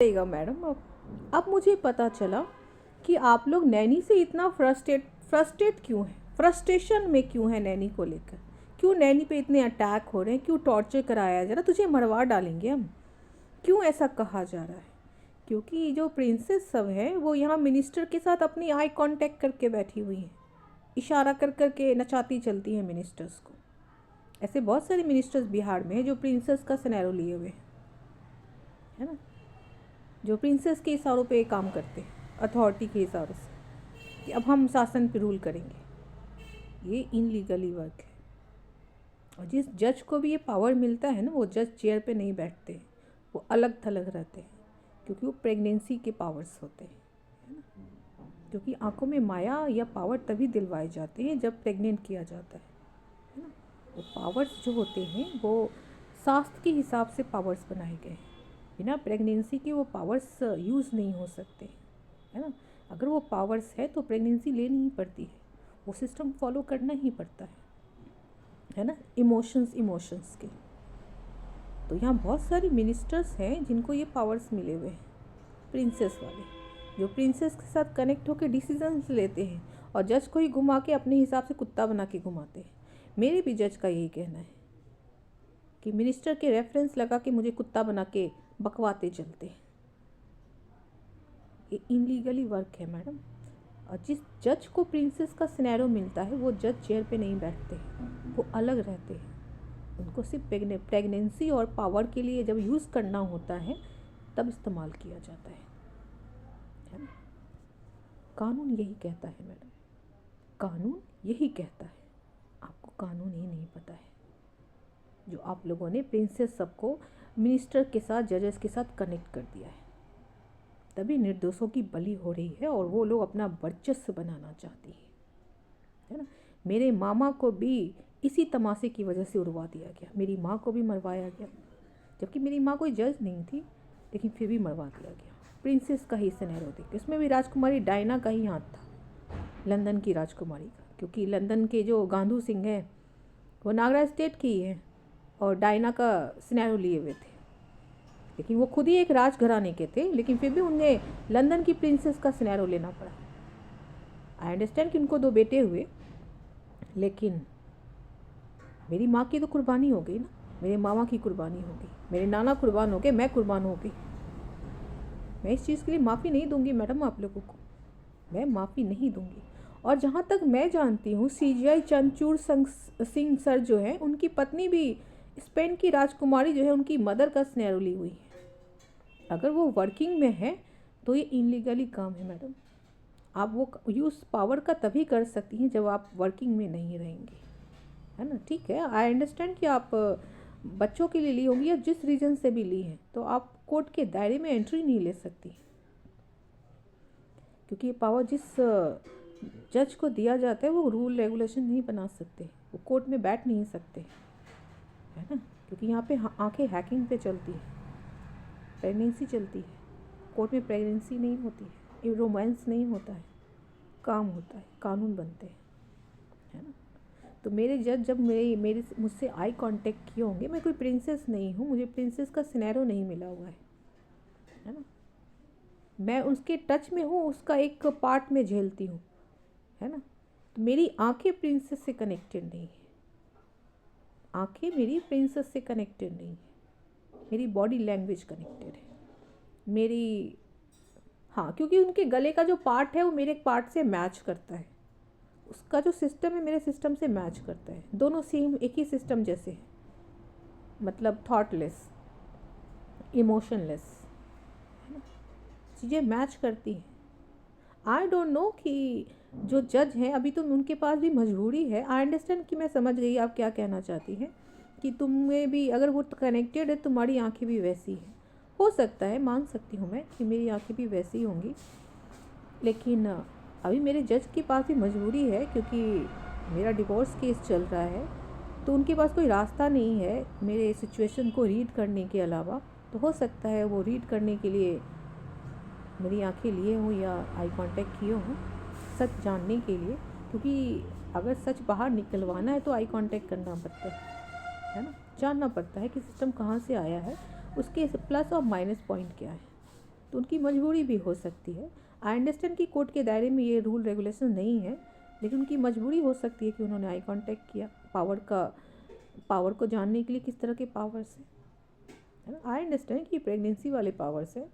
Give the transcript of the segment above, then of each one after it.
देगा मैडम। अब मुझे पता चला कि आप लोग नैनी से इतना फ्रस्ट्रेट क्यों हैं, फ्रस्ट्रेशन में क्यों है नैनी को लेकर, क्यों नैनी पे इतने अटैक हो रहे हैं, क्यों टॉर्चर कराया जा रहा है, तुझे मरवा डालेंगे हम, क्यों ऐसा कहा जा रहा है? क्योंकि जो प्रिंसेस सब है वो यहाँ मिनिस्टर के साथ अपनी आई कांटेक्ट करके बैठी हुई हैं, इशारा कर कर के नचाती चलती हैं मिनिस्टर्स को। ऐसे बहुत सारे मिनिस्टर्स बिहार में हैं जो प्रिंसेस का सिनेरियो लिए हुए हैं, है ना, जो प्रिंसेस के इशारों पे काम करते हैं, अथॉरिटी के इशारों से कि अब हम शासन पे रूल करेंगे। ये इनलीगली वर्क है। और जिस जज को भी ये पावर मिलता है ना, वो जज चेयर पे नहीं बैठते हैं, वो अलग थलग रहते हैं, क्योंकि वो प्रेगनेंसी के पावर्स होते हैं, है ना। क्योंकि आंखों में माया या पावर तभी दिलवाए जाते हैं जब प्रेग्नेंट किया जाता है ना। वो पावर्स जो होते हैं वो शास्त्र के हिसाब से पावर्स बनाए गए हैं। बिना प्रेगनेंसी के वो पावर्स यूज़ नहीं हो सकते, है ना। अगर वो पावर्स है तो प्रेगनेंसी लेनी ही पड़ती है, वो सिस्टम फॉलो करना ही पड़ता है ना। इमोशंस के तो यहाँ बहुत सारी मिनिस्टर्स हैं जिनको ये पावर्स मिले हुए हैं, प्रिंसेस वाले, जो प्रिंसेस के साथ कनेक्ट होकर डिसीजंस लेते हैं और जज को ही घुमा के अपने हिसाब से कुत्ता बना के घुमाते हैं। मेरे भी जज का यही कहना है कि मिनिस्टर के रेफरेंस लगा के मुझे कुत्ता बना के बकवाते चलते हैं। ये इनलीगली वर्क है मैडम। और जिस जज को प्रिंसेस का सिनेरियो मिलता है वो जज चेयर पे नहीं बैठते, वो अलग रहते हैं। उनको सिर्फ प्रेगनेंसी और पावर के लिए जब यूज़ करना होता है तब इस्तेमाल किया जाता है ना। कानून यही कहता है मैडम, कानून यही कहता है। आपको कानून ही नहीं पता है। जो आप लोगों ने प्रिंसेस सबको मिनिस्टर के साथ, जजेस के साथ कनेक्ट कर दिया है, तभी निर्दोषों की बलि हो रही है और वो लोग अपना वर्चस्व बनाना चाहती है ना। मेरे मामा को भी इसी तमाशे की वजह से उड़वा दिया गया, मेरी माँ को भी मरवाया गया, जबकि मेरी माँ कोई जज नहीं थी, लेकिन फिर भी मरवा दिया गया। प्रिंसेस का ही सिनेरियो देखिए, उसमें भी राजकुमारी डायना का ही हाथ था, लंदन की राजकुमारी का, क्योंकि लंदन के जो गांधू सिंह हैं वो नागरा स्टेट की है और डायना का सिनेरियो लिए हुए थे, लेकिन वो खुद ही एक राजघराने के थे, लेकिन फिर भी उन्हें लंदन की प्रिंसेस का सिनेरियो लेना पड़ा। आई अंडरस्टैंड कि उनको 2 बेटे हुए, लेकिन मेरी माँ की तो कुर्बानी हो गई ना, मेरे मामा की कुर्बानी हो गई, मेरे नाना कुर्बान हो गए, मैं कुर्बान हो गई। मैं इस चीज़ के लिए माफ़ी नहीं दूंगी मैडम, आप लोगों को मैं माफ़ी नहीं दूंगी। और जहाँ तक मैं जानती हूँ, CGI चंचूर सिंह सर जो है, उनकी पत्नी भी स्पेन की राजकुमारी जो है उनकी मदर का सिनेरियो ली हुई है। अगर वो वर्किंग में है तो ये इनलीगली काम है मैडम। आप वो यूज़ पावर का तभी कर सकती हैं जब आप वर्किंग में नहीं रहेंगे, है ना। ठीक है, आई अंडरस्टैंड कि आप बच्चों के लिए ली होंगी या जिस रीज़न से भी ली हैं, तो आप कोर्ट के दायरे में एंट्री नहीं ले सकती, क्योंकि ये पावर जिस जज को दिया जाता है वो रूल रेगुलेशन नहीं बना सकते, वो कोर्ट में बैठ नहीं सकते, है ना। क्योंकि यहाँ पे आंखें हैकिंग पे चलती है, प्रेगनेंसी चलती है, कोर्ट में प्रेगनेंसी नहीं होती है, रोमांस नहीं होता है, काम होता है, कानून बनते हैं, है ना। तो मेरे जज जब मेरे मुझसे आई कांटेक्ट किए होंगे, मैं कोई प्रिंसेस नहीं हूँ, मुझे प्रिंसेस का सिनेरियो नहीं मिला हुआ है ना। मैं उसके टच में हूँ, उसका एक पार्ट में झेलती हूँ, है ना। तो मेरी आंखें प्रिंसेस से कनेक्टेड नहीं है, आंखें मेरी प्रिंसेस से कनेक्टेड नहीं है, मेरी बॉडी लैंग्वेज कनेक्टेड है मेरी। हाँ, क्योंकि उनके गले का जो पार्ट है वो मेरे पार्ट से मैच करता है, उसका जो सिस्टम है मेरे सिस्टम से मैच करता है, दोनों सेम एक ही सिस्टम जैसे है, मतलब थॉटलेस, इमोशनलेस, है ना, चीज़ें मैच करती हैं। आई डोंट नो कि जो जज हैं अभी तो उनके पास भी मजबूरी है। आई अंडरस्टैंड कि मैं समझ गई आप क्या कहना चाहती हैं, कि तुम्हें भी अगर वो कनेक्टेड है, तुम्हारी आंखें भी वैसी हैं, हो सकता है, मान सकती हूँ मैं कि मेरी आंखें भी वैसी होंगी, लेकिन अभी मेरे जज के पास भी मजबूरी है, क्योंकि मेरा डिवोर्स केस चल रहा है, तो उनके पास कोई रास्ता नहीं है मेरे सिचुएशन को रीड करने के अलावा। तो हो सकता है वो रीड करने के लिए मेरी आंखें लिए हों या आई कांटेक्ट किए हों, सच जानने के लिए, क्योंकि अगर सच बाहर निकलवाना है तो आई कांटेक्ट करना पड़ता है ना, जानना पड़ता है कि सिस्टम कहाँ से आया है, उसके प्लस और माइनस पॉइंट क्या है तो उनकी मजबूरी भी हो सकती है। आई अंडरस्टैंड कि कोर्ट के दायरे में ये रूल रेगुलेशन नहीं है, लेकिन उनकी मजबूरी हो सकती है कि उन्होंने आई कांटेक्ट किया पावर को जानने के लिए किस तरह के पावर्स हैं, है ना। आई अंडरस्टैंड कि प्रेगनेंसी वाले पावर्स हैं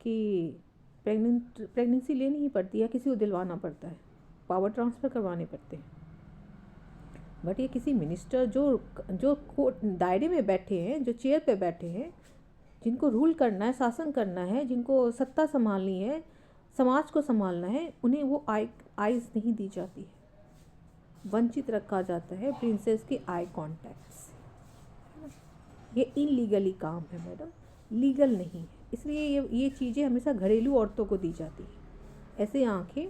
कि प्रेगनेंसी लेनी ही पड़ती है, किसी को दिलवाना पड़ता है, पावर ट्रांसफ़र करवाने पड़ते हैं। बट ये किसी मिनिस्टर जो कोर्ट दायरे में बैठे हैं, जो चेयर पे बैठे हैं, जिनको रूल करना है, शासन करना है, जिनको सत्ता संभालनी है, समाज को संभालना है, उन्हें वो आइज़ नहीं दी जाती है, वंचित रखा जाता है प्रिंसेस के आई कॉन्टैक्ट से। ये इनलीगली काम है मैडम, लीगल नहीं है। इसलिए ये चीज़ें हमेशा घरेलू औरतों को दी जाती हैं। ऐसे आंखें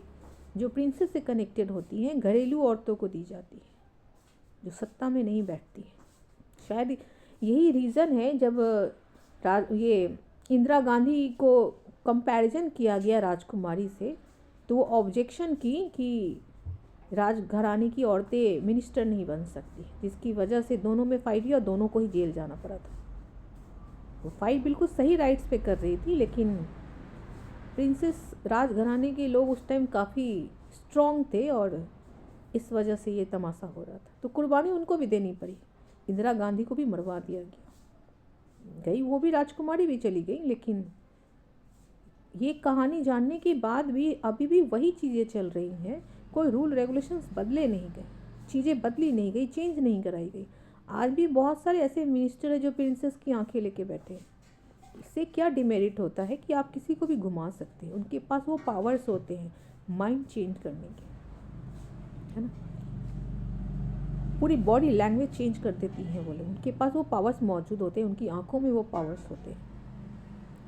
जो प्रिंसेस से कनेक्टेड होती हैं घरेलू औरतों को दी जाती है, जो सत्ता में नहीं बैठती है। शायद यही रीज़न है जब ये इंदिरा गांधी को कंपैरिजन किया गया राजकुमारी से, तो वो ऑब्जेक्शन की कि राजघराने की औरतें मिनिस्टर नहीं बन सकती, जिसकी वजह से दोनों में फाइट हुई और दोनों को ही जेल जाना पड़ा था। वो फाइट बिल्कुल सही राइट्स पे कर रही थी, लेकिन प्रिंसेस राजघराने के लोग उस टाइम काफ़ी स्ट्रॉन्ग थे और इस वजह से ये तमाशा हो रहा था। तो कुर्बानी उनको भी देनी पड़ी, इंदिरा गांधी को भी मरवा दिया गई, वो भी राजकुमारी भी चली गई। लेकिन ये कहानी जानने के बाद भी अभी भी वही चीज़ें चल रही हैं, कोई रूल रेगुलेशंस बदले नहीं गए, चीज़ें बदली नहीं गई, चेंज नहीं कराई गई। आज भी बहुत सारे ऐसे मिनिस्टर हैं जो प्रिंसेस की आंखें लेके बैठे हैं। इससे क्या डिमेरिट होता है कि आप किसी को भी घुमा सकते हैं, उनके पास वो पावर्स होते हैं माइंड चेंज करने के, है ना। पूरी बॉडी लैंग्वेज चेंज कर देती हैं वो लोग, उनके पास वो पावर्स मौजूद होते हैं, उनकी आंखों में वो पावर्स होते हैं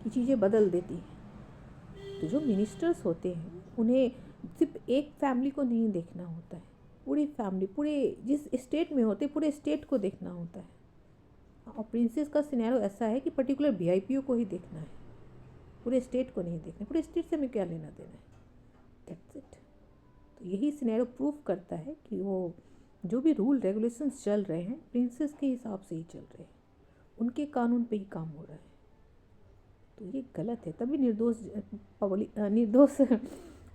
कि चीज़ें बदल देती हैं। तो जो मिनिस्टर्स होते हैं उन्हें सिर्फ एक फैमिली को नहीं देखना होता है, पूरी फैमिली, पूरे जिस स्टेट में होते पूरे स्टेट को देखना होता है। और प्रिंसेस का सिनेरियो ऐसा है कि पर्टिकुलर वीआईपीओ को ही देखना है, पूरे स्टेट को नहीं देखना। पूरे स्टेट से हमें क्या लेना देना है, दैट्स इट। तो यही सिनेरियो प्रूव करता है कि वो जो भी रूल रेगुलेशंस चल रहे हैं प्रिंसेस के हिसाब से ही चल रहे हैं, उनके कानून पे ही काम हो रहा है। तो ये गलत है, तभी निर्दोष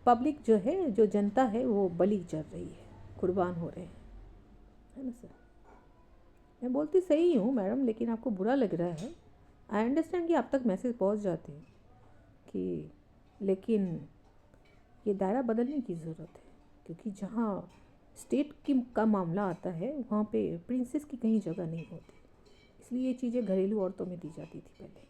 पब्लिक जो है, जो जनता है, वो बलि चल रही है, कुर्बान हो रहे हैं, है ना सर। मैं बोलती सही हूँ मैडम, लेकिन आपको बुरा लग रहा है। आई अंडरस्टैंड कि आप तक मैसेज पहुँच जाते हैं कि, लेकिन ये दायरा बदलने की ज़रूरत है, क्योंकि जहाँ स्टेट का मामला आता है वहाँ पे प्रिंसेस की कहीं जगह नहीं होती। इसलिए ये चीज़ें घरेलू औरतों में दी जाती थी पहले,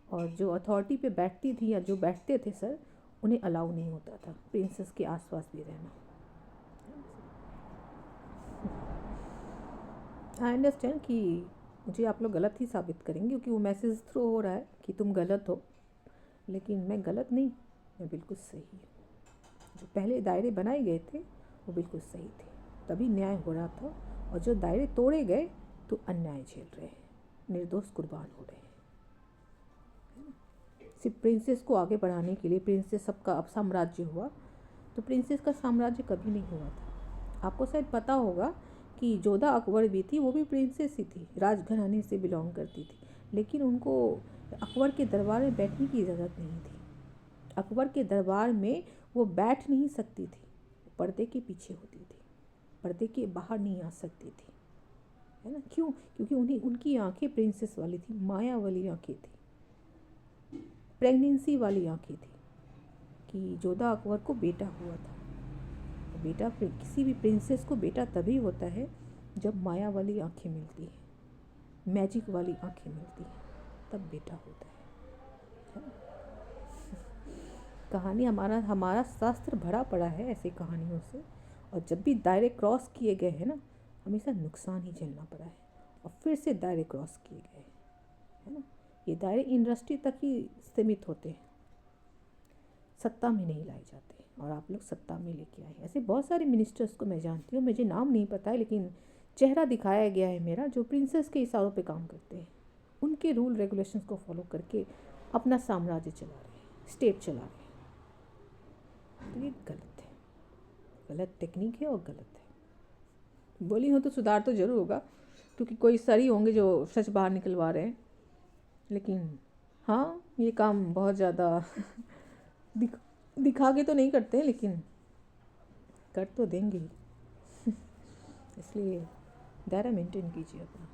और जो अथॉरिटी पे बैठती थी या जो बैठते थे सर, उन्हें अलाउ नहीं होता था प्रिंसेस के आसपास भी रहना। आई अंडरस्टैंड कि मुझे आप लोग गलत ही साबित करेंगे, क्योंकि वो मैसेज थ्रू हो रहा है कि तुम गलत हो, लेकिन मैं गलत नहीं, मैं बिल्कुल सही हूँ। जो पहले दायरे बनाए गए थे वो बिल्कुल सही थे, तभी न्याय हो रहा था। और जो दायरे तोड़े गए तो अन्याय झेल रहे हैं, निर्दोष कुर्बान हो रहे हैं। सिर्फ प्रिंसेस को आगे बढ़ाने के लिए प्रिंसेस सबका अब साम्राज्य हुआ, तो प्रिंसेस का साम्राज्य कभी नहीं हुआ था। आपको शायद पता होगा कि जोधा अकबर भी थी, वो भी प्रिंसेस ही थी, राजघराने से बिलोंग करती थी, लेकिन उनको अकबर के दरबार में बैठने की इजाज़त नहीं थी। अकबर के दरबार में वो बैठ नहीं सकती थी, पर्दे के पीछे होती थी, पर्दे के बाहर नहीं आ सकती थी, है ना। क्यों? क्योंकि उनकी आंखें प्रिंसेस वाली थी, माया वाली आंखें थी, प्रेगनेंसी वाली आंखें थी कि जोधा अकबर को बेटा हुआ था। बेटा किसी भी प्रिंसेस को बेटा तभी होता है जब माया वाली आंखें मिलती हैं, मैजिक वाली आंखें मिलती हैं, तब बेटा होता है। कहानी हमारा शास्त्र भरा पड़ा है ऐसी कहानियों से, और जब भी दायरे क्रॉस किए गए हैं ना, हमेशा नुकसान ही झेलना पड़ा है, और फिर से दायरे क्रॉस किए गए, है ना। ये दायरे इंडस्ट्री तक ही सीमित होते हैं, सत्ता में नहीं लाए जाते, और आप लोग सत्ता में लेके आए। ऐसे बहुत सारे मिनिस्टर्स को मैं जानती हूँ, मुझे नाम नहीं पता है, लेकिन चेहरा दिखाया गया है मेरा, जो प्रिंसेस के इशारों पे काम करते हैं, उनके रूल रेगुलेशंस को फॉलो करके अपना साम्राज्य चला रहे हैं, स्टेट चला रहे हैं। तो ये गलत है, गलत टेक्निक है और गलत है। बोली हो तो सुधार तो ज़रूर होगा, क्योंकि कोई सर ही होंगे जो सच बाहर निकलवा रहे हैं, लेकिन हाँ, ये काम बहुत ज़्यादा दिख दिखा के तो नहीं करते लेकिन कर तो देंगे ही। इसलिए दायरा मेंटेन कीजिए अपना।